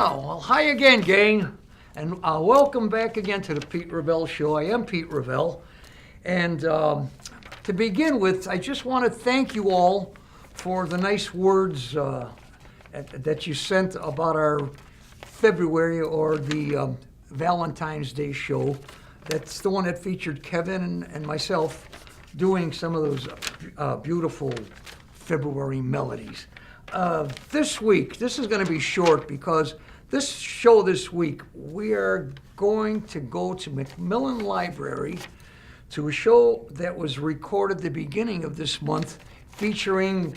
Well, hi again, gang, and welcome back again to the Pete Revell Show. I am Pete Revell, and to begin with, I just want to thank you all for the nice words that you sent about our February or the Valentine's Day show. That's the one that featured Kevin and myself doing some of those beautiful February melodies. This week, this is going to be short because this show this week, we are going to go to Macmillan Library to a show that was recorded the beginning of this month featuring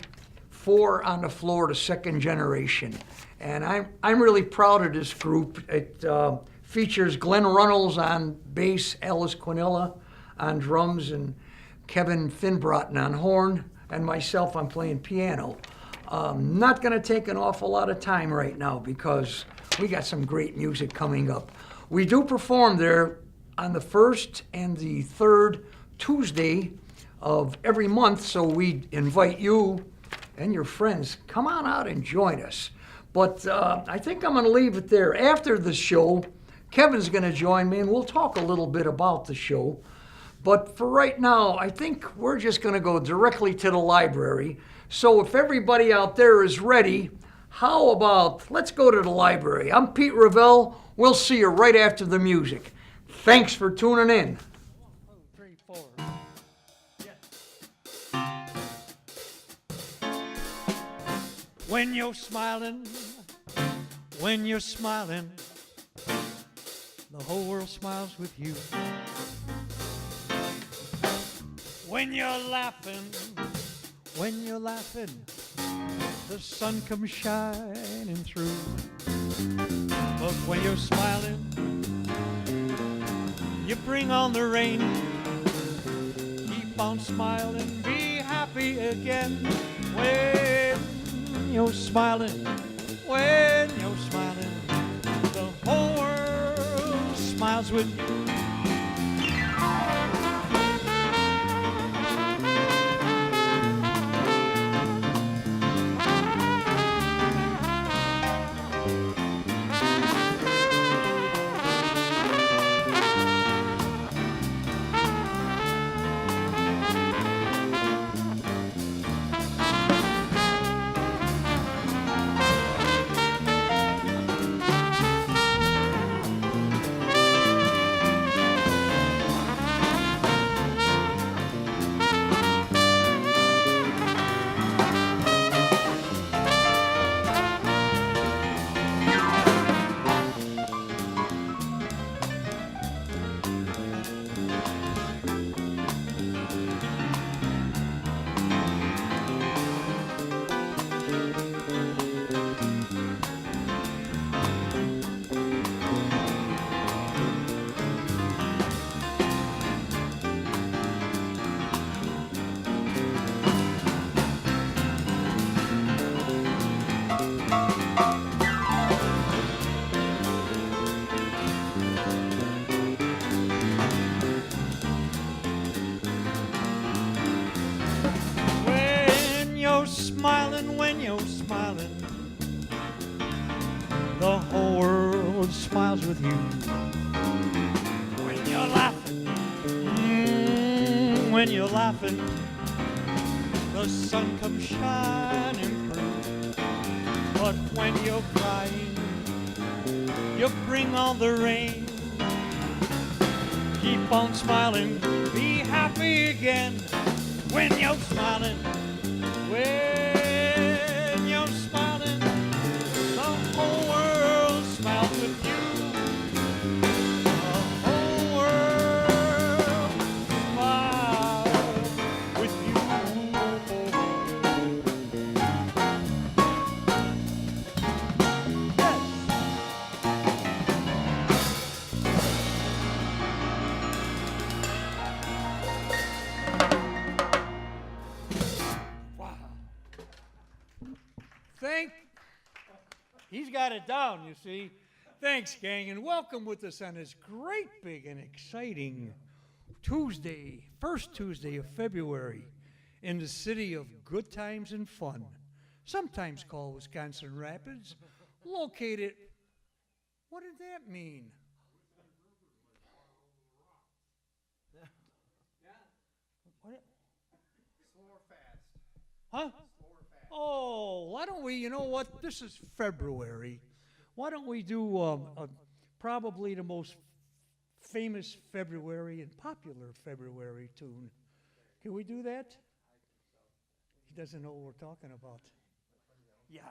Four on the Floor, the second generation. And I'm really proud of this group. It features Glenn Runnels on bass, Alice Quinella on drums, and Kevin Finbrotten on horn, and myself, I'm playing piano. Not going to take an awful lot of time right now because we got some great music coming up. We do perform there on the first and the third Tuesday of every month, so we invite you and your friends, come on out and join us. But I think I'm going to leave it there. After the show, Kevin's going to join me, and we'll talk a little bit about the show. But for right now, I think we're just going to go directly to the library. So if everybody out there is ready, how about let's go to the library. I'm Pete Revell. We'll see you right after the music. Thanks for tuning in. 1, 2, 3, 4. When you're smiling, the whole world smiles with you. When you're laughing, the sun comes shining through. But when you're smiling, you bring on the rain. Keep on smiling, be happy again. When you're smiling, the whole world smiles with you. When you're smiling, the whole world smiles with you. When you're laughing, the sun comes shining through. But when you're crying, you bring on the rain. Keep on smiling, be happy again. When you're smiling, when you're smiling, the whole world smiles with you. The whole world smiles with you. He's got it down, you see. Thanks, gang, and welcome with us on this great, big, and exciting Tuesday, first Tuesday of February in the city of good times and fun, sometimes called Wisconsin Rapids, located What did that mean? What? Slow or fast? Huh? Slow or fast? Oh, why don't we, you know what? This is February. Why don't we do probably the most famous February and popular February tune? Can we do that? He doesn't know what we're talking about. Yeah.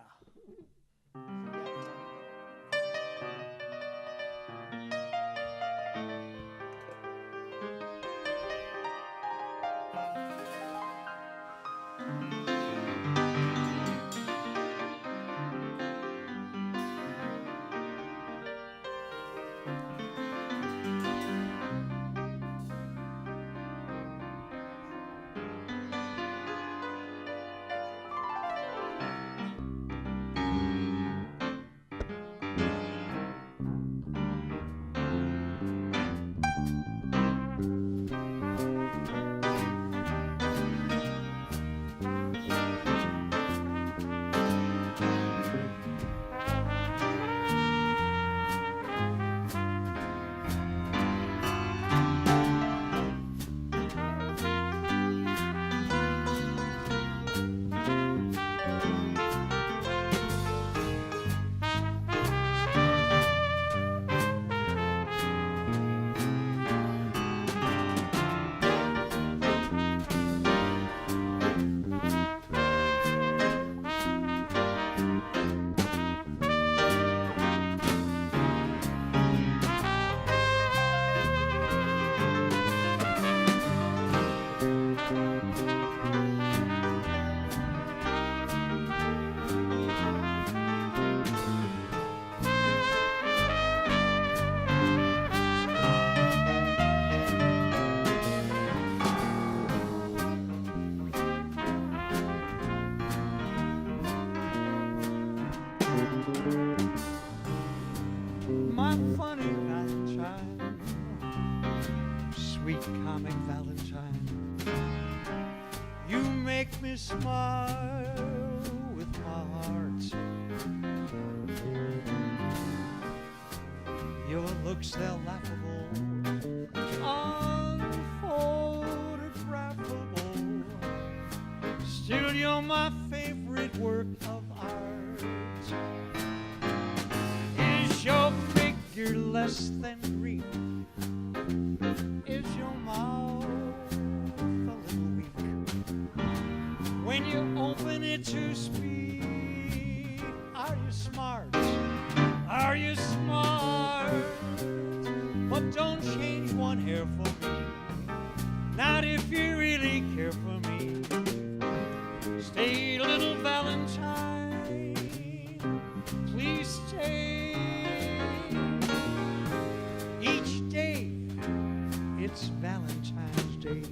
My funny Valentine, sweet comic Valentine, you make me smile with my heart. Your looks, they're laughable, unphotographable. Still, you're my favorite work of art. Is your figure less than Greek? Is your mouth a little weak? When you open it to speak, are you smart? Are you smart? But don't change one hair for me. Not if you really care for me. Stay, little Valentine. Please stay. Each day, it's Valentine's Day.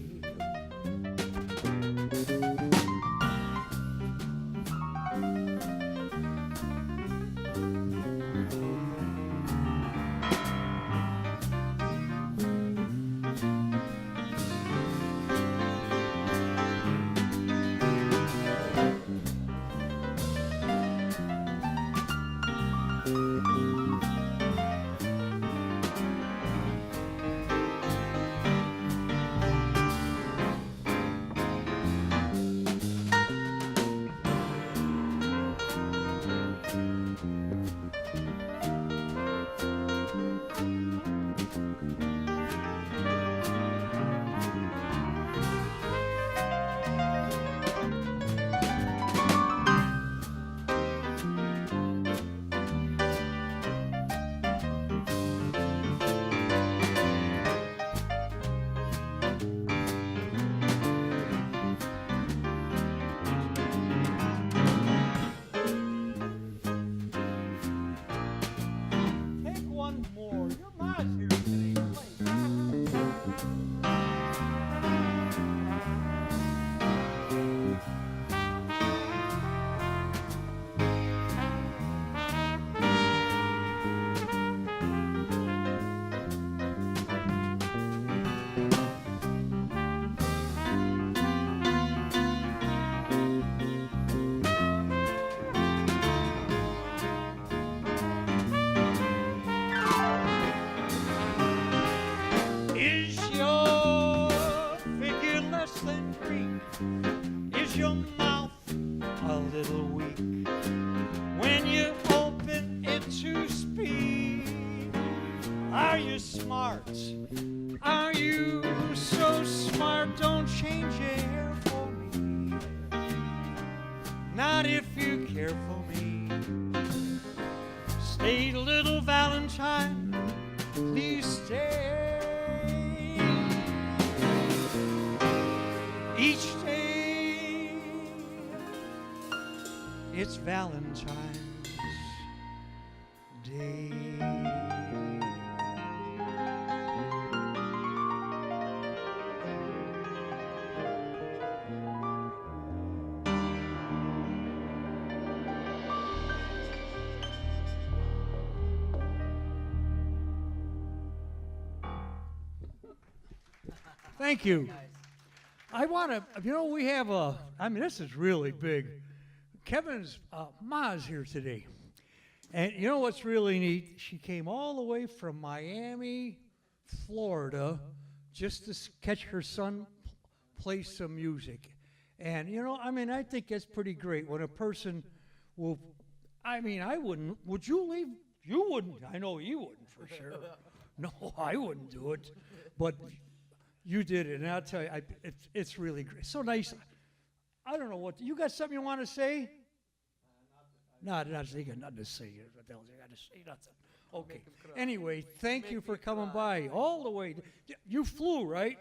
smart? Are you so smart? Don't change your hair for me. Not if you care for me. Stay, little Valentine, please stay. Each day, it's Valentine's Day. Thank you. I want to, we have this is really big. Kevin's ma's here today. And you know what's really neat? She came all the way from Miami, Florida, just to catch her son play some music. And, I think that's pretty great when a person will, I wouldn't, would you leave? You wouldn't. I know you wouldn't for sure. No, I wouldn't do it. But you did it, and I'll tell you, it's really great. So nice. I don't know what, you got something you want to say? No, you got nothing to say. What the hell, you got to say nothing. Okay. Anyway, thank you for coming by all the way. You flew, right?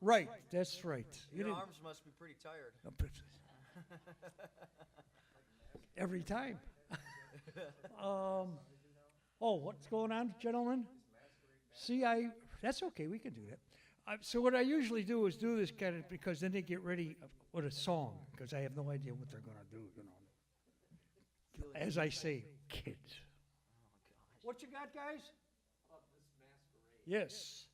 Right, that's right. Your arms must be pretty tired. Every time. What's going on, gentlemen? See, that's okay, we can do that. So what I usually do is do this kind of, because then they get ready with a song, because I have no idea what they're going to do, As I say, kids. What you got, guys? Yes.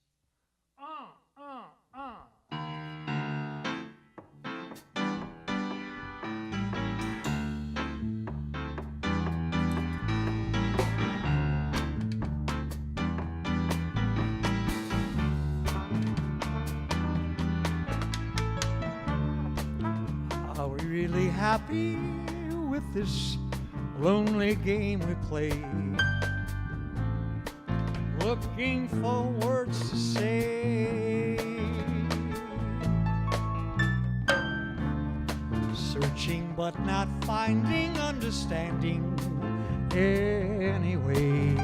Are we really happy with this lonely game we play? Looking for words to say, searching but not finding understanding anyway.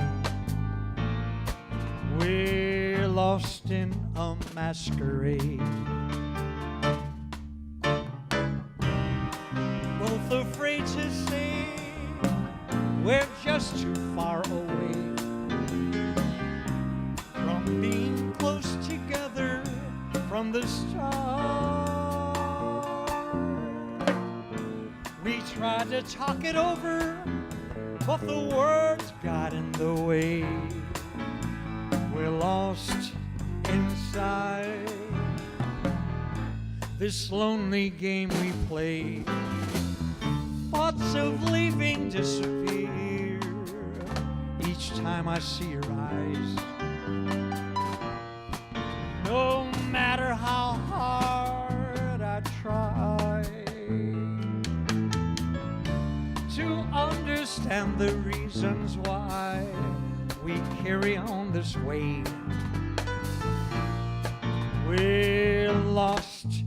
We're lost in a masquerade, both afraid to say we're just too far away from being close together from the start. We tried to talk it over, but the words got in the way. We're lost inside this lonely game we play. Thoughts of leaving disappear each time I see your eyes. No matter how hard I try to understand the reasons why we carry on this way, we're lost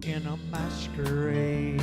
in a masquerade.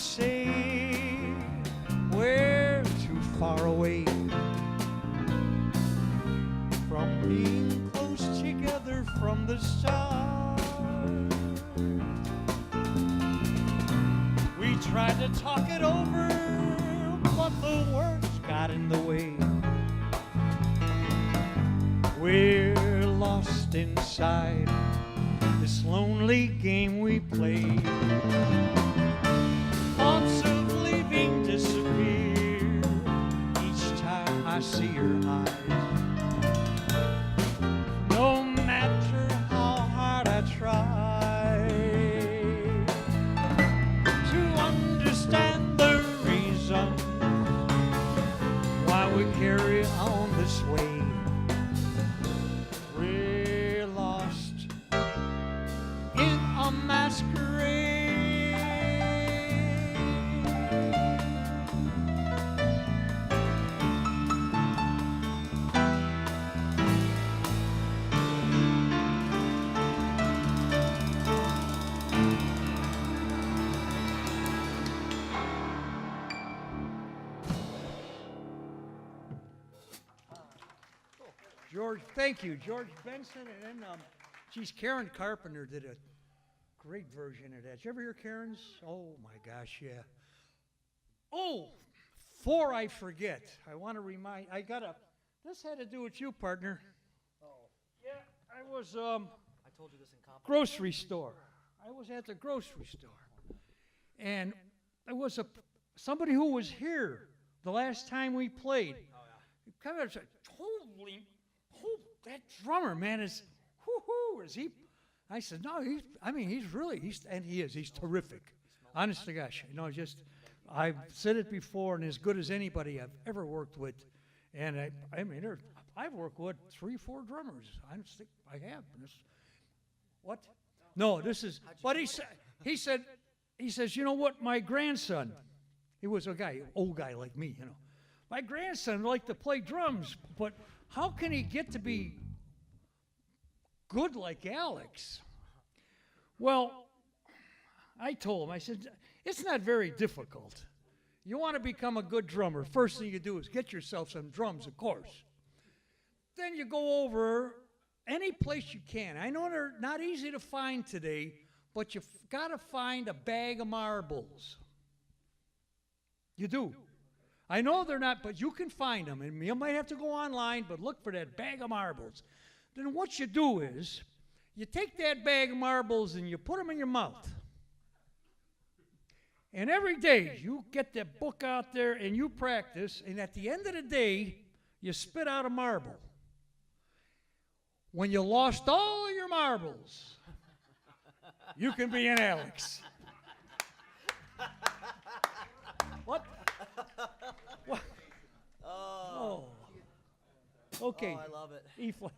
say we're too far away from being close together from the start. We tried to talk it over, but the words got in the way. We're lost inside this lonely game we play. Thoughts of leaving disappear each time I see your eyes. No matter how hard I try to understand the reason why we carry on this way. We're lost in a masquerade. George, thank you, George Benson, and then geez, Karen Carpenter did a great version of that. Did you ever hear Karen's? Oh my gosh, yeah. Oh, before I forget, I want to remind. This had to do with you, partner. Oh. Yeah, I was I told you this in confidence. grocery store. I was at the grocery store, and there was somebody who was here the last time we played. Kind of said, holy, that drummer, man, is he? I said, no, he's terrific. Honest to gosh, I've said it before, and as good as anybody I've ever worked with, and I've worked with 3-4 drummers. I don't think I have. What? No, this is, but he says, you know what, my grandson, he was a guy, old guy like me, you know. My grandson liked to play drums, but how can he get to be good like Alex? Well, I told him, I said, it's not very difficult. You want to become a good drummer, first thing you do is get yourself some drums, of course. Then you go over any place you can. I know they're not easy to find today, but you've got to find a bag of marbles. You do. I know they're not, but you can find them. And you might have to go online, but look for that bag of marbles. Then what you do is, you take that bag of marbles and you put them in your mouth. And every day, you get that book out there and you practice, and at the end of the day, you spit out a marble. When you lost all your marbles, you can be an Alex. What? What? Oh. Okay. Oh, I love it. E flat.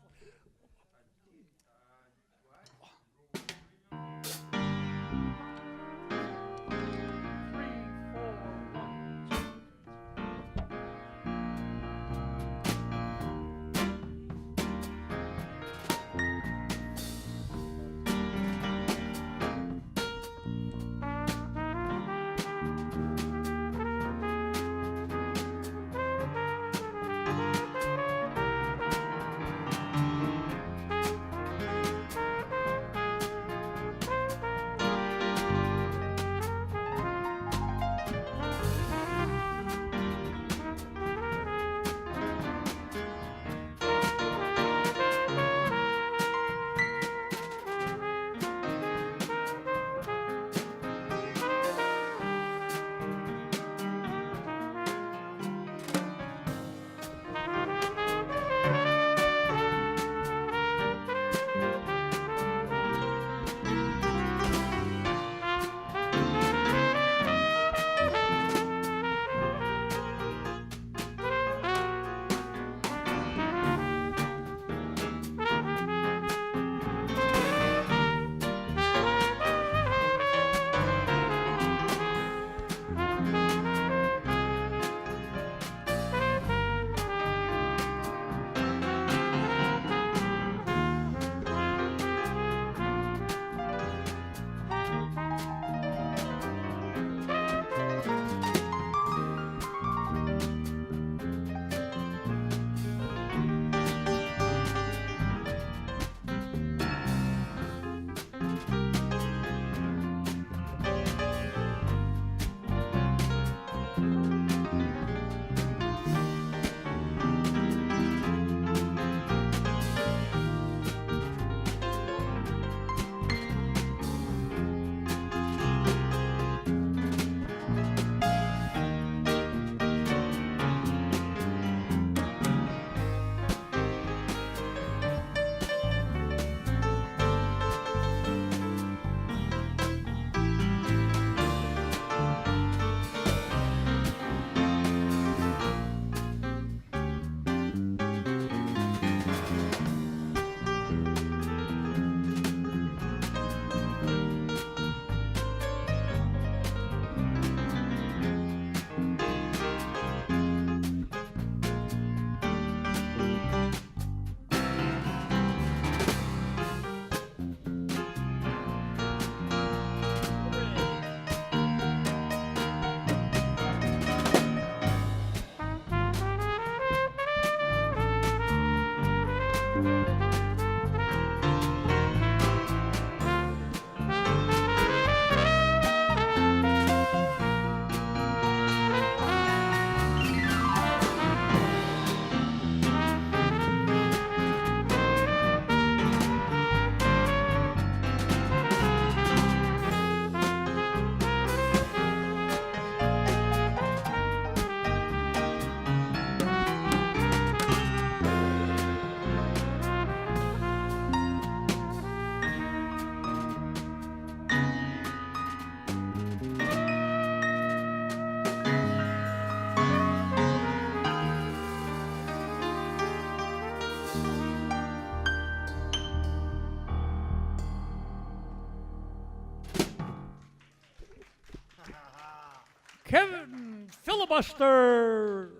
Kevin Filibuster.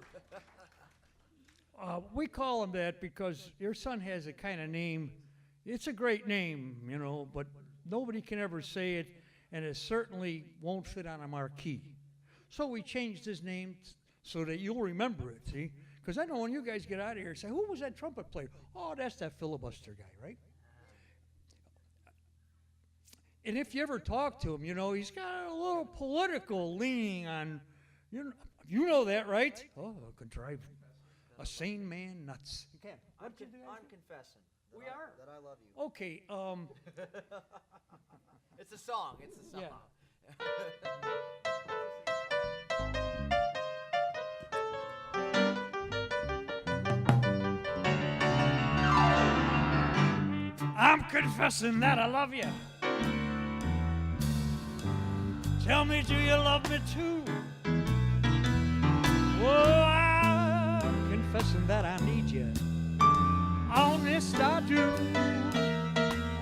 We call him that because your son has a kind of name. It's a great name, you know, but nobody can ever say it, and it certainly won't fit on a marquee. So we changed his name so that you'll remember it, see? Because I know when you guys get out of here, say, who was that trumpet player? Oh, that's that Filibuster guy, right? And if you ever talk to him, you know, he's got a little political leaning on, you know that, right? Oh, it could drive a sane man nuts. You can. I'm confessing. We are. That I love you. Okay, It's a song. It's a song. Yeah. I'm confessing that I love you. Tell me, do you love me too? Oh, I'm confessing that I need you. Honest, I do.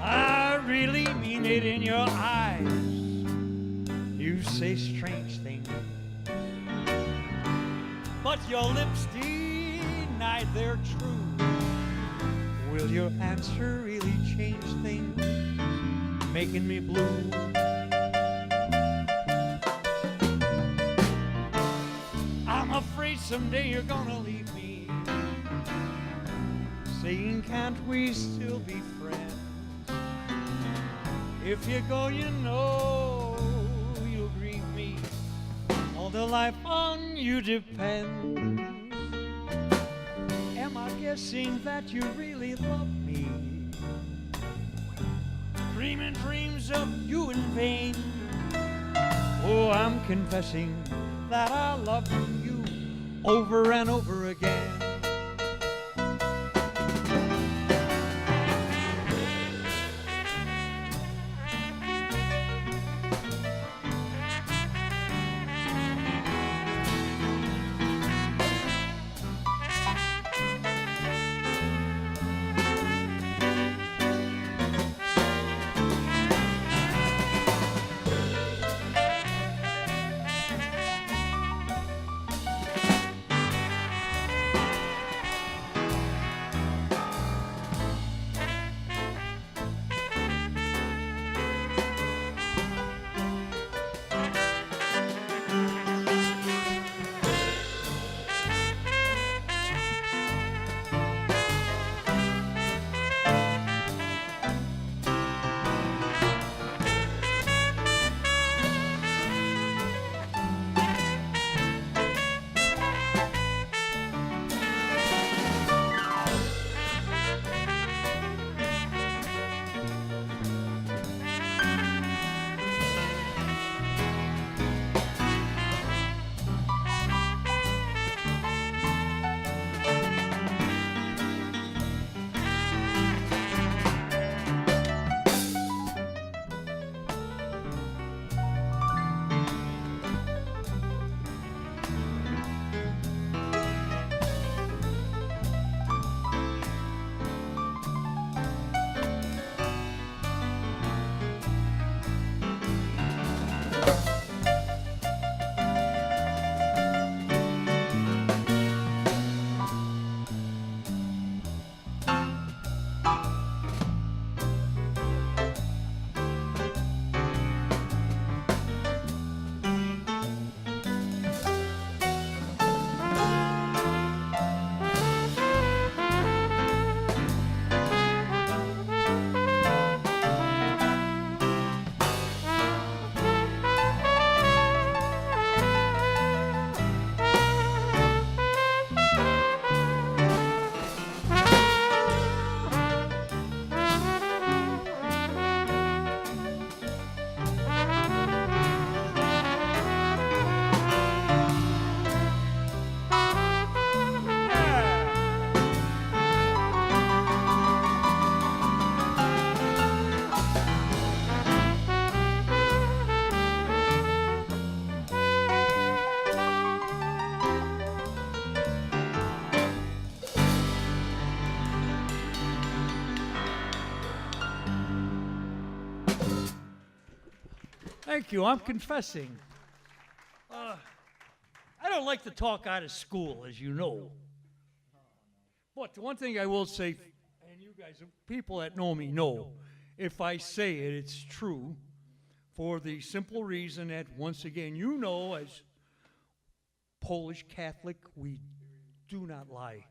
I really mean it in your eyes. You say strange things, but your lips deny they're true. Will your answer really change things, making me blue? I'm afraid someday you're gonna leave me, saying can't we still be friends? If you go, you know you'll grieve me. All the life on you depends. Am I guessing that you really love me? Dreaming dreams of you in vain. Oh, I'm confessing that I love you over and over again. Thank you. I'm confessing. don't like to talk out of school, as you know. But the one thing I will say, and you guys, people that know me know, if I say it, it's true, for the simple reason that, once again, you know, as Polish Catholic, we do not lie.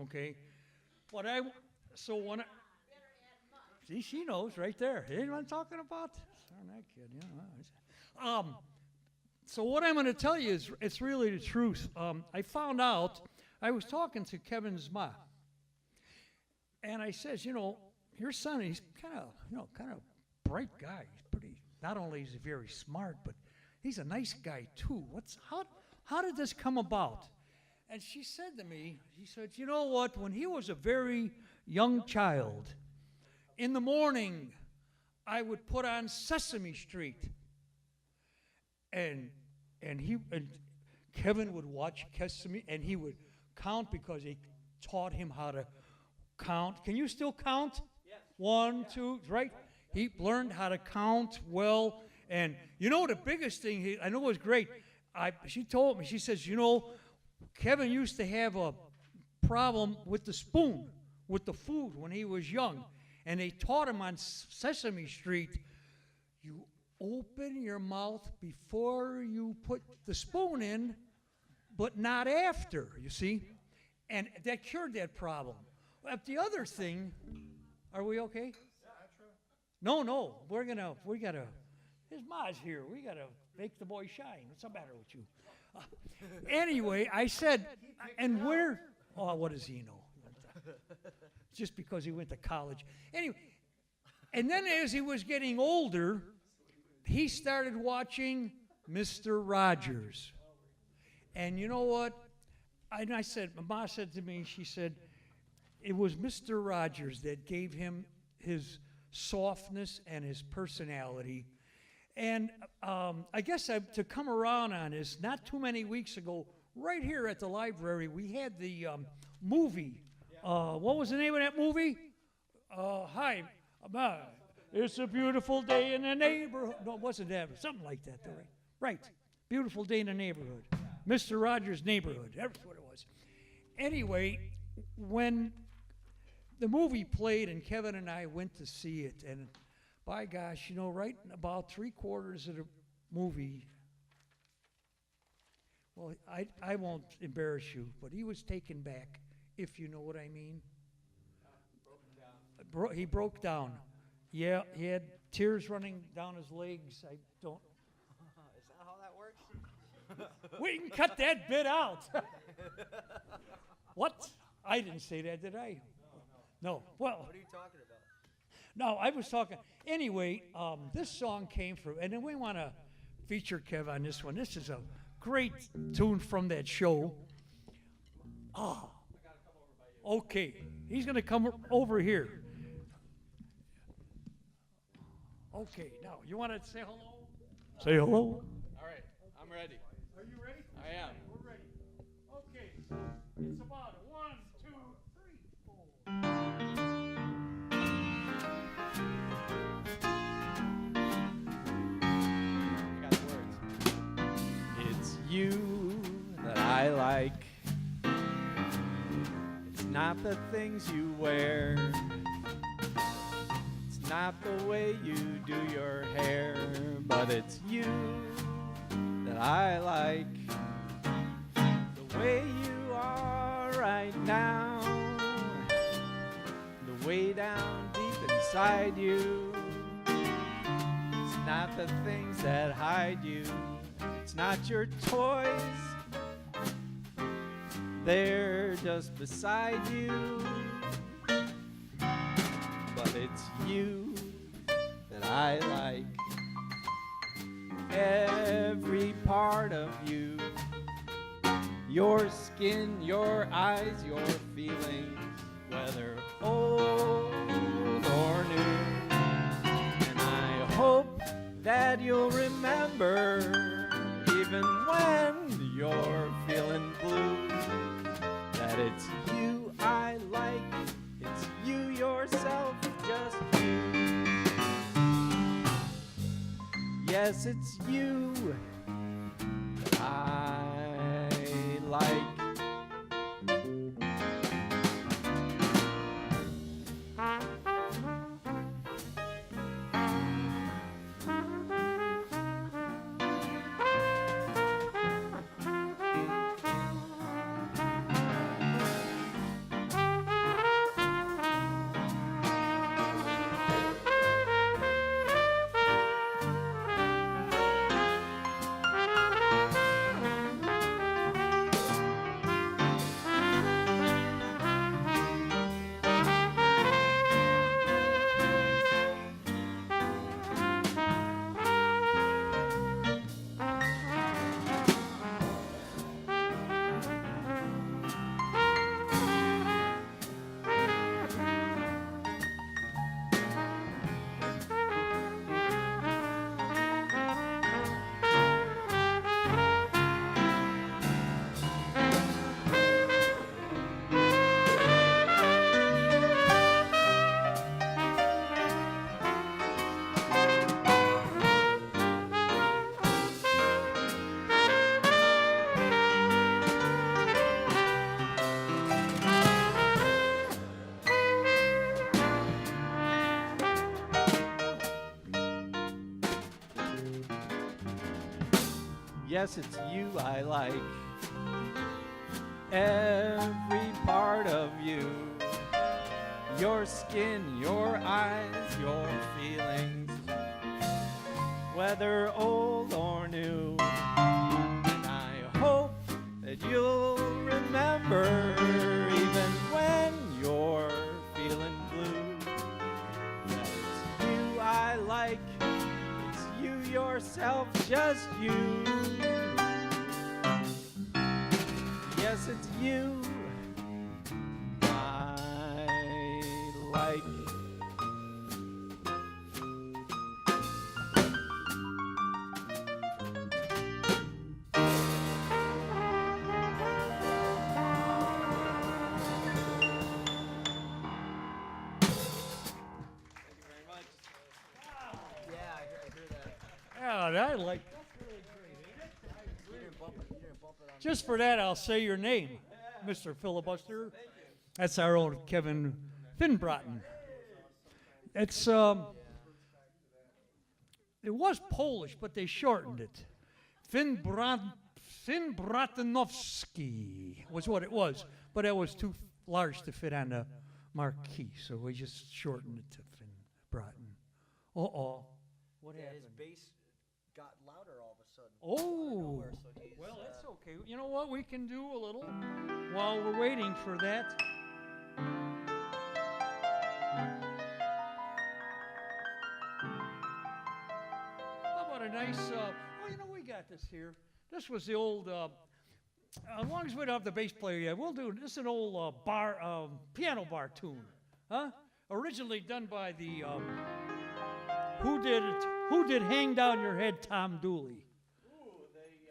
Okay? But so when I, see, she knows right there. You know what I'm talking about? Darn that kid, yeah. So what I'm going to tell you is, it's really the truth. I found out, I was talking to Kevin's ma, and I says, you know, your son, he's kind of bright guy. He's pretty, not only is he very smart, but he's a nice guy too. How did this come about? And she said to me, she said, you know what, when he was a very young child, in the morning, I would put on Sesame Street. And Kevin would watch Sesame, and he would count because he taught him how to count. Can you still count? Yes. 1, 2, right? He learned how to count well. And you know the biggest thing, I know it was great. She told me, she says, you know, Kevin used to have a problem with the spoon, with the food when he was young. And they taught him on Sesame Street, you open your mouth before you put the spoon in, but not after, you see? And that cured that problem. But the other thing, are we okay? No, we gotta, his ma's here. We gotta make the boy shine. What's the matter with you? Anyway, I said, and where, oh, what does he know? Just because he went to college. Anyway, and then as he was getting older, he started watching Mr. Rogers. And you know what? And I said, my mom said to me, she said, it was Mr. Rogers that gave him his softness and his personality. And I guess to come around on this, not too many weeks ago, right here at the library, we had the movie. What was the name of that movie? Hi, it's a beautiful day in the neighborhood. No, it wasn't that. Something like that, though, right? Right. Beautiful day in the neighborhood. Mr. Rogers' Neighborhood. That's what it was. Anyway, when the movie played and Kevin and I went to see it, and by gosh, you know, right about 3/4 of the movie, well, I won't embarrass you, but he was taken back, if you know what I mean. He broke down. Yeah, he had tears running down his legs. I don't. Is that how that works? We can cut that bit out. What? I didn't say that, did I? No. Well. What are you talking about? No, I was talking. Anyway, this song came from, and then we want to feature Kev on this one. This is a great tune from that show. Ah. Okay, he's going to come over here. Okay, now, you want to say hello? Say hello. All right, I'm ready. Are you ready? I am. We're ready. Okay, it's about 1, 2, 3, 4. I got the words. It's you that I like. It's not the things you wear. It's not the way you do your hair. But it's you that I like. The way you are right now. The way down deep inside you. It's not the things that hide you. It's not your toys. They're just beside you. But it's you that I like. Every part of you. Your skin, your eyes, your feelings, whether old or new. And I hope that you'll remember, even when you're feeling blue, that it's you I like, it's you yourself, just you. Yes, it's you that I Yes, it's you I like. Every part of you. Your skin, your eyes, your feelings. Whether old or new. And I hope that you'll remember even when you're feeling blue. That it's you I like. It's you yourself, just you. Yes, it's you I like. Yeah, I hear that. Yeah, I like. You didn't bump it on. Just for that, I'll say your name, Mr. Filibuster. That's our own Kevin Finbrotten. It's it was Polish, but they shortened it. Finbratanowski was what it was, but it was too large to fit on the marquee, so we just shortened it to Finbrotten. Uh-oh. What Yeah, his happened? bass got louder all of a sudden. Oh, Nowhere, so he's, well, that's okay. You know what? We can do a little while we're waiting for that. How about a nice, well, you know, we got this here. This was the old, as long as we don't have the bass player yet, we'll do, this is an old piano bar tune. Huh? Originally done by the, who did Hang Down Your Head, Tom Dooley.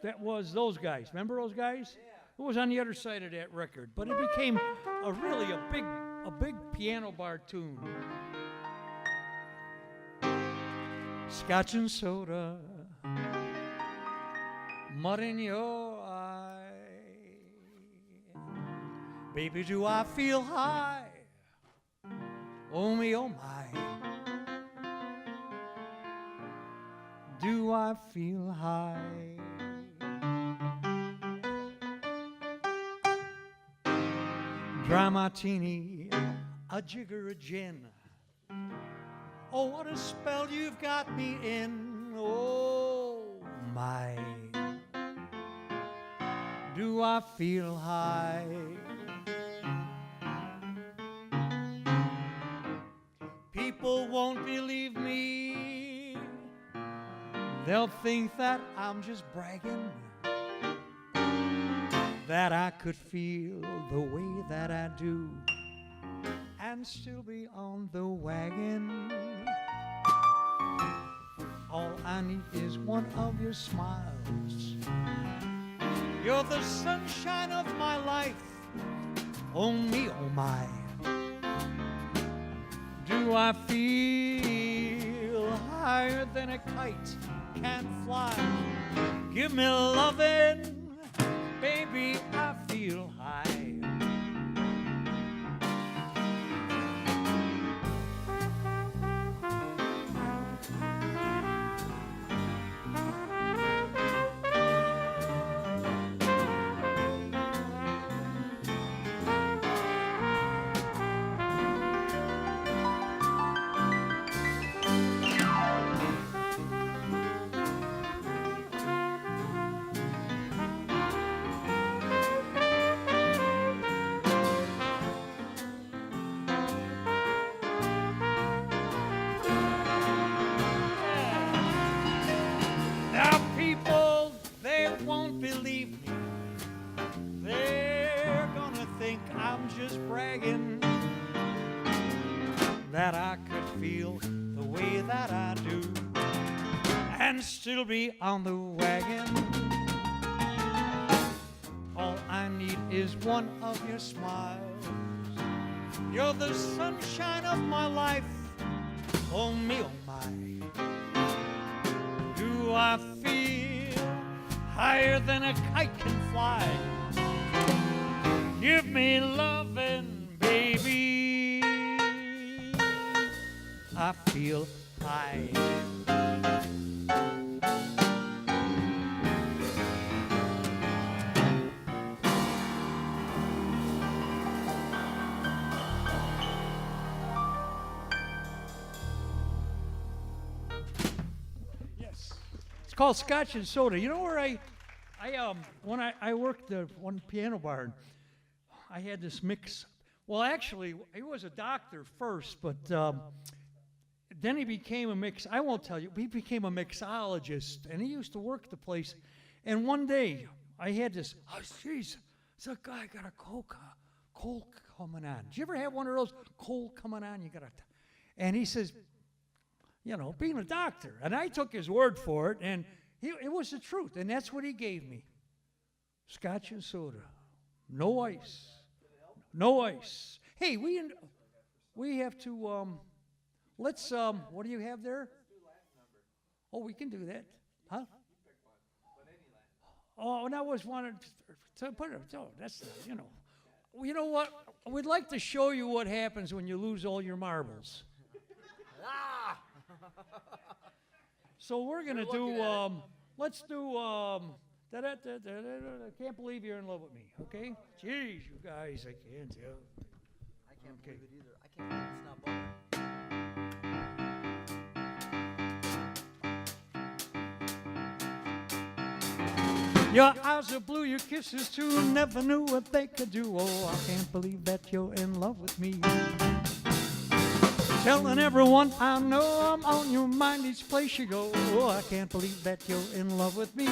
That was those guys. Remember those guys? It was on the other side of that record, but it became really a big piano bar tune. Scotch and soda, mud in your eye. Baby, do I feel high? Oh me, oh my. Do I feel high? Dry martini, a jigger of gin. Oh, what a spell you've got me in. Oh, my. Do I feel high? People won't believe me. They'll think that I'm just bragging, that I could feel the way that I do and still be on the wagon. All I need is one of your smiles. You're the sunshine of my life. Oh me, oh my. Do I feel higher than a kite can fly? Give me lovin', baby, I feel high. Now people, they won't believe me. They're gonna think I'm just bragging, that I could feel the way that I do and still be on the wagon. All I need is one of your smiles. You're the sunshine of my life. Oh me, oh my. Do I feel higher than a kite can fly? Give me lovin', baby. I feel high. called Scotch and Soda. You know where when I worked the one piano bar, and I had this mix. Well, actually, he was a doctor first, but then he became I won't tell you, he became a mixologist, and he used to work the place. And one day, I had this, oh, jeez, it's a guy got a cold coming on. Did you ever have one of those cold coming on? And he says, you know, being a doctor. And I took his word for it, and it was the truth, and that's what he gave me. Scotch and soda. No ice. No ice. Hey, we have to, let's, what do you have there? Oh, we can do that. Huh? Oh, and I was wanted to put it, oh, that's, you know. You know what? We'd like to show you what happens when you lose all your marbles. So we're going to do, let's do, I can't believe you're in love with me, okay? Jeez, you guys, I can't tell. I can't believe it either. I can't believe it's not butter. Your eyes are blue, your kisses too, never knew what they could do. Oh, I can't believe that you're in love with me. Telling everyone I know I'm on your mind each place you go. Oh, I can't believe that you're in love with me.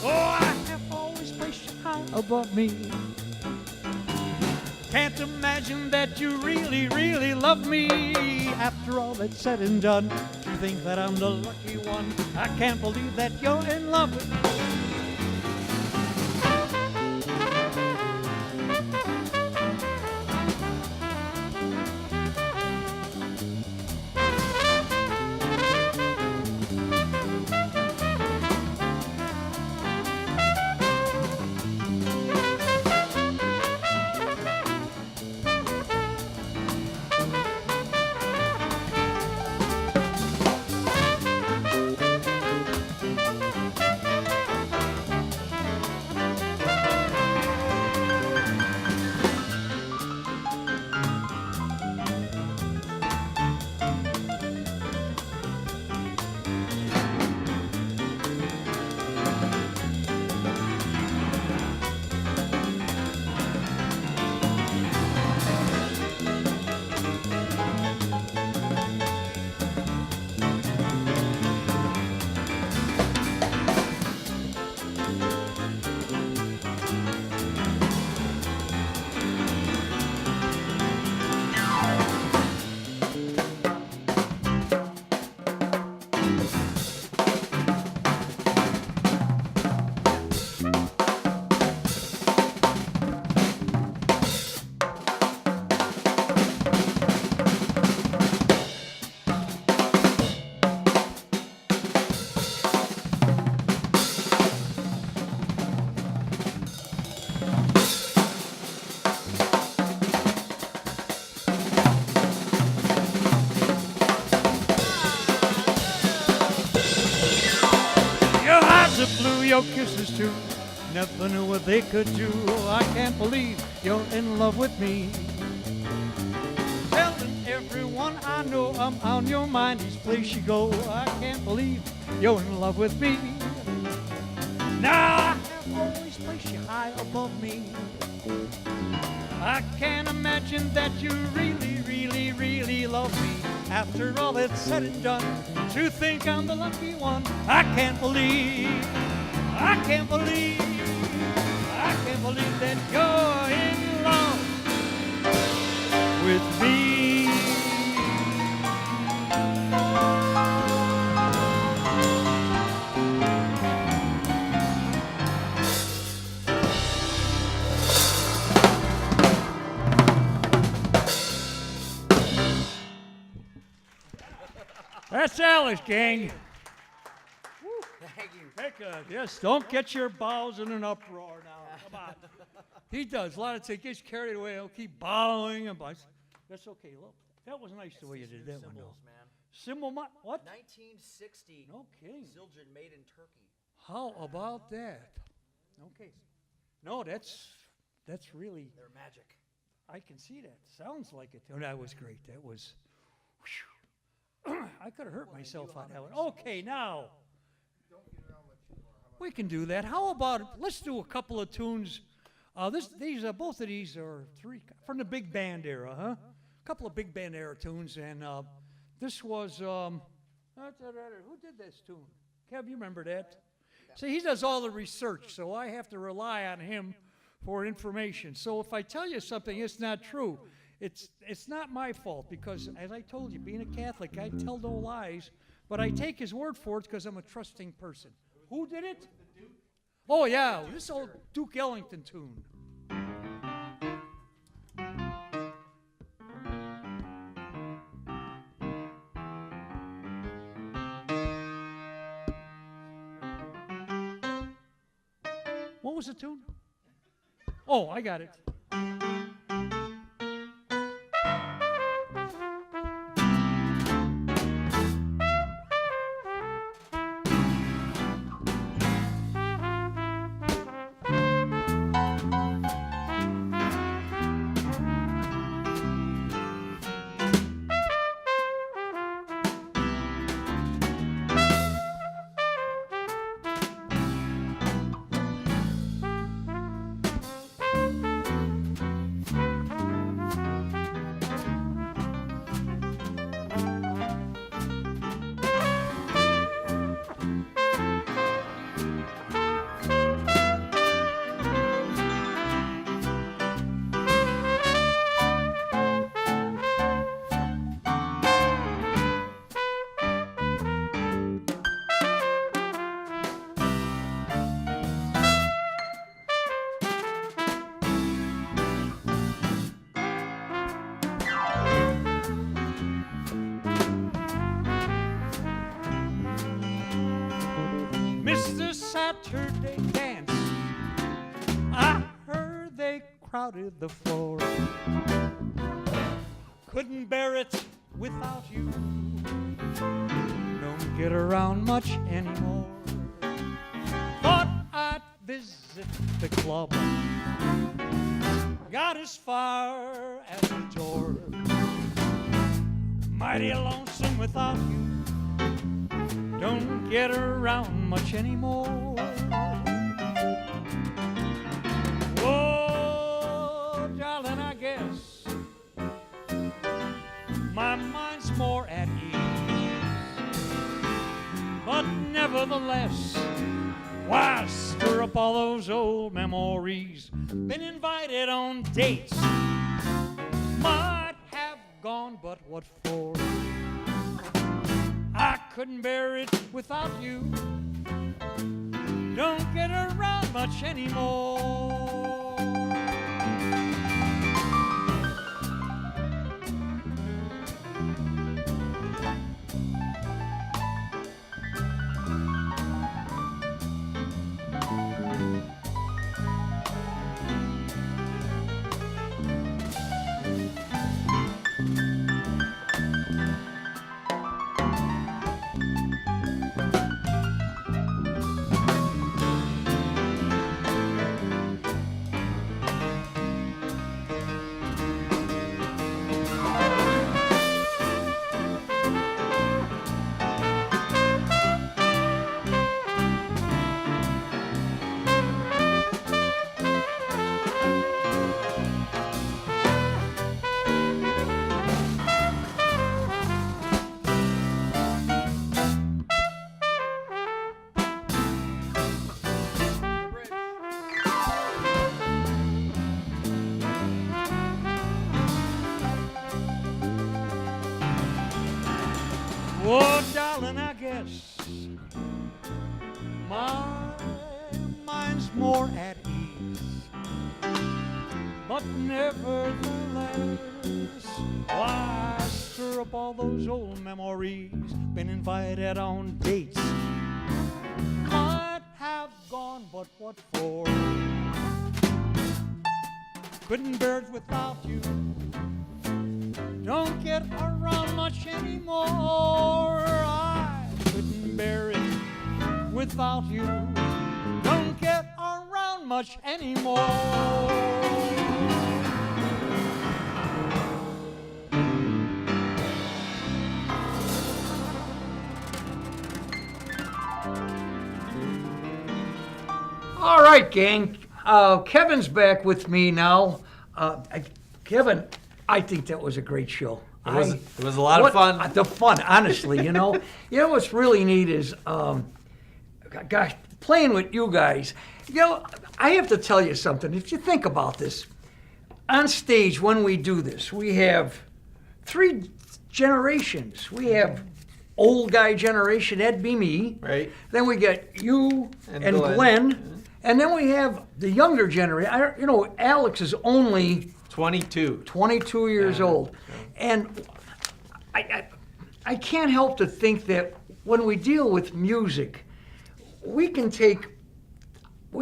Oh, I have always placed you high above me. Can't imagine that you really, really love me. After all that's said and done, you think that I'm the lucky one. I can't believe that you're in love with me. Your kisses too, never knew what they could do. I can't believe you're in love with me. Telling everyone I know I'm on your mind each place you go. I can't believe you're in love with me. Now I have always placed you high above me. I can't imagine that you really, really, really love me. After all that's said and done, to think I'm the lucky one, I can't believe that you're in love with me. That's Alice, gang. Thank you. Yes, don't get your bowels in an uproar now. Come on. He does. A lot of times he gets carried away. He'll keep bowing and bowing. That's okay. Look, that was nice the way you did that one, though. Symbols, man. Symbol, what? 1960. No kidding. Zildjian made in Turkey. How about that? Okay. No, that's really, They're magic. I can see that. Sounds like it. Oh, that was great. That was, whew. I could have hurt myself on that one. Okay, now, We can do that. How about, let's do a couple of tunes. Both of these are three from the big band era, huh? A couple of big band era tunes, and this was, who did this tune? Kev, you remember that? See, he does all the research, so I have to rely on him for information. So if I tell you something, it's not true. It's not my fault because, as I told you, being a Catholic, I tell no lies, but I take his word for it because I'm a trusting person. Who did it? Oh, yeah, this old Duke Ellington tune. What was the tune? Oh, I got it. Mr. Saturday dance, I heard they crowded the floor. Couldn't bear it without you. Don't get around much anymore. Thought I'd visit the club. Got as far as the door. Mighty lonesome without you. Don't get around much anymore. Oh, darling, I guess my mind's more at ease. But nevertheless, why stir up all those old memories? Been invited on dates, might have gone, but what for? I couldn't bear it without you. Don't get around much anymore. Oh, darling, I guess my mind's more at ease. But nevertheless, why stir up all those old memories? Been invited on dates, might have gone, but what for? Couldn't bear it without you. Don't get around much anymore. I couldn't bear it without you. Don't get around much anymore. All right, gang. Kevin's back with me now. Kevin, I think that was a great show. It was a lot of fun. The fun, honestly, you know. You know what's really neat is, gosh, playing with you guys. You know, I have to tell you something. If you think about this, on stage when we do this, we have 3 generations. We have old guy generation, that'd be me. Right. Then we get you and Glenn. Glenn. And then we have the younger generation. You know, Alex is only 22. 22 years Yeah. old. And I can't help to think that when we deal with music, we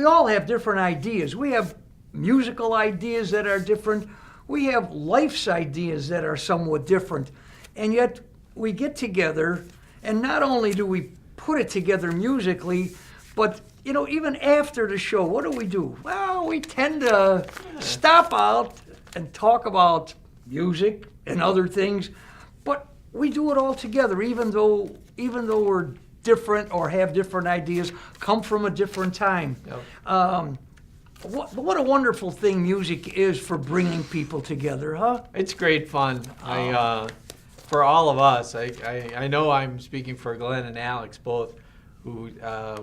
all have different ideas. We have musical ideas that are different. We have life's ideas that are somewhat different. And yet we get together, and not only do we put it together musically, but you know, even after the show, what do? Well, we tend to stop out and talk about music and other things, but we do it all together, even though we're different or have different ideas, come from a different time. Yep. What a wonderful thing music is for bringing people together, huh? It's great fun. For all of us, I know I'm speaking for Glenn and Alex both, who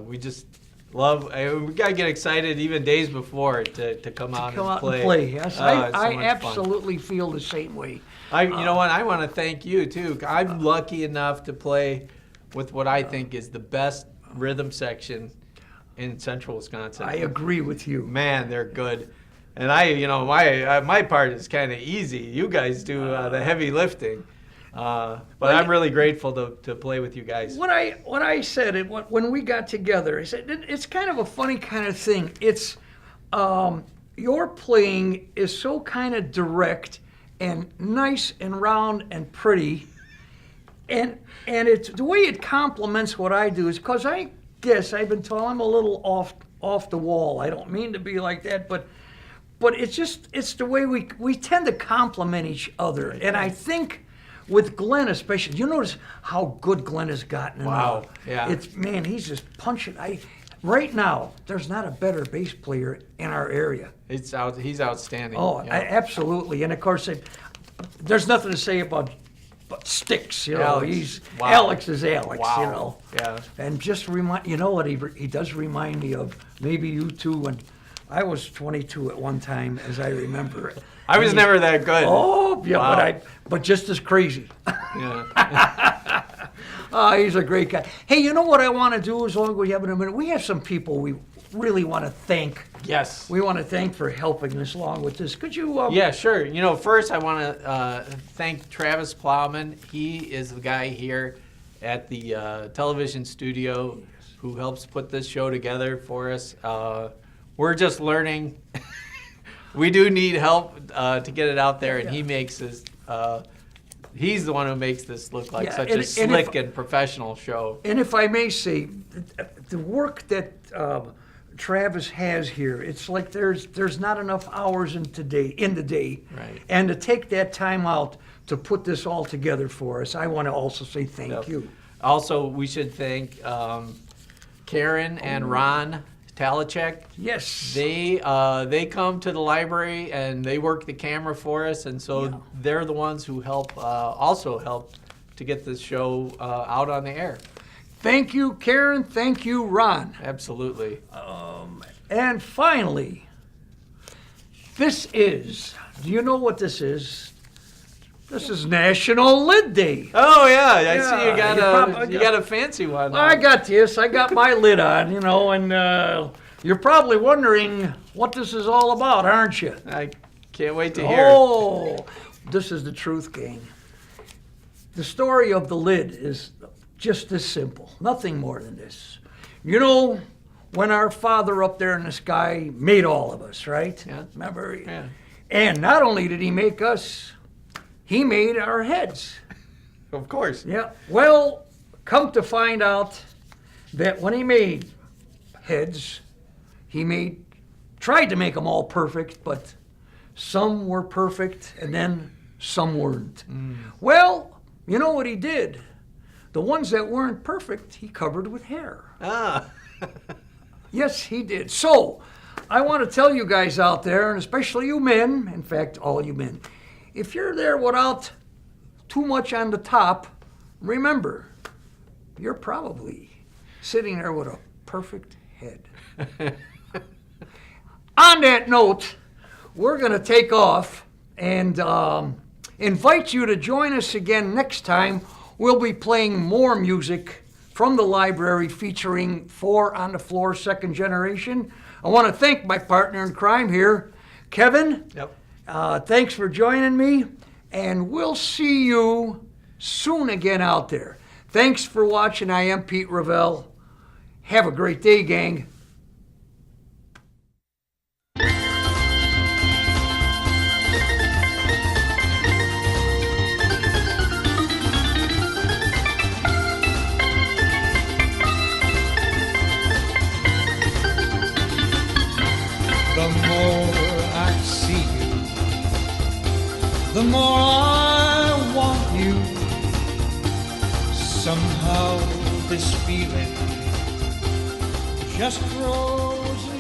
we just love. We gotta get excited even days before to come out Come and out play. and play. Yes, It's I so much fun. absolutely feel the same way. You know what? I want to thank you too. I'm lucky enough to play with what I think is the best rhythm section in Central Wisconsin. I agree with you. Man, they're good. And my part is kind of easy. You guys do the heavy lifting. But I'm really grateful to play with you guys. When I said it, when we got together, I said it's kind of a funny kind of thing. It's your playing is so kind of direct and nice and round and pretty, and it's the way it complements what I do is because I guess I've been told I'm a little off the wall. I don't mean to be like that, but it's the way we tend to complement each other, and I think. With Glenn especially, you notice how good Glenn has gotten. Wow, yeah. Man, he's just punching. Right now, there's not a better bass player in our area. He's outstanding. Oh, Yeah. Absolutely. And of course, there's nothing to say about Sticks. You know, Alex. Wow. Alex is Alex. Wow. You know. Yeah. And just you know what he does remind me of maybe you two when I was 22 at one time, as I remember. I was never that good. Oh, yeah, Wow. but just as crazy. Yeah. He's a great guy. Hey, you know what I want to do as long as we have a minute? We have some people we really want to thank. Yes. We want to thank for helping us along with this. Could you? Yeah, sure. You know, first I want to thank Travis Plowman. He is the guy here at the television studio who helps put this show together for us. We're just learning. We do need help to get it out there, and he makes this. He's the one who makes this look like Yeah, such and a slick and professional show. And if I may say, the work that Travis has here, it's like there's not enough hours in the day. Right. And to take that time out to put this all together for us, I want to also say thank Yep. you. Also, we should thank Karen and Ron Talachek. Yes. They come to the library and they work the camera for us, and so Yeah. they're the ones who also help to get this show out on the air. Thank you, Karen. Thank you, Ron. Absolutely. And finally, do you know what this is? This is National Lid Day. Oh yeah, I see Yeah, you got a fancy one. I got this. I got my lid on, you know, and you're probably wondering what this is all about, aren't you? I can't wait to hear. Oh, this is the truth, gang. The story of the lid is just this simple, nothing more than this. You know, when our Father up there in the sky made all of us, right? Yeah. Remember? Yeah. And not only did he make us, he made our heads. Of course. Yeah. Well, come to find out that when he made heads, he tried to make them all perfect, but some were perfect and then some weren't. Well, you know what he did? The ones that weren't perfect, he covered with hair. Ah. Yes, he did. So, I want to tell you guys out there, and especially you men, in fact, all you men, if you're there without too much on the top, remember, you're probably sitting there with a perfect head. On that note, we're going to take off and invite you to join us again next time. We'll be playing more music from the library featuring Four on the Floor Second Generation. I want to thank my partner in crime here, Kevin. Yep. Thanks for joining me, and we'll see you soon again out there. Thanks for watching. I am Pete Revell. Have a great day, gang. The more I see you, the more I want you. Somehow this feeling just grows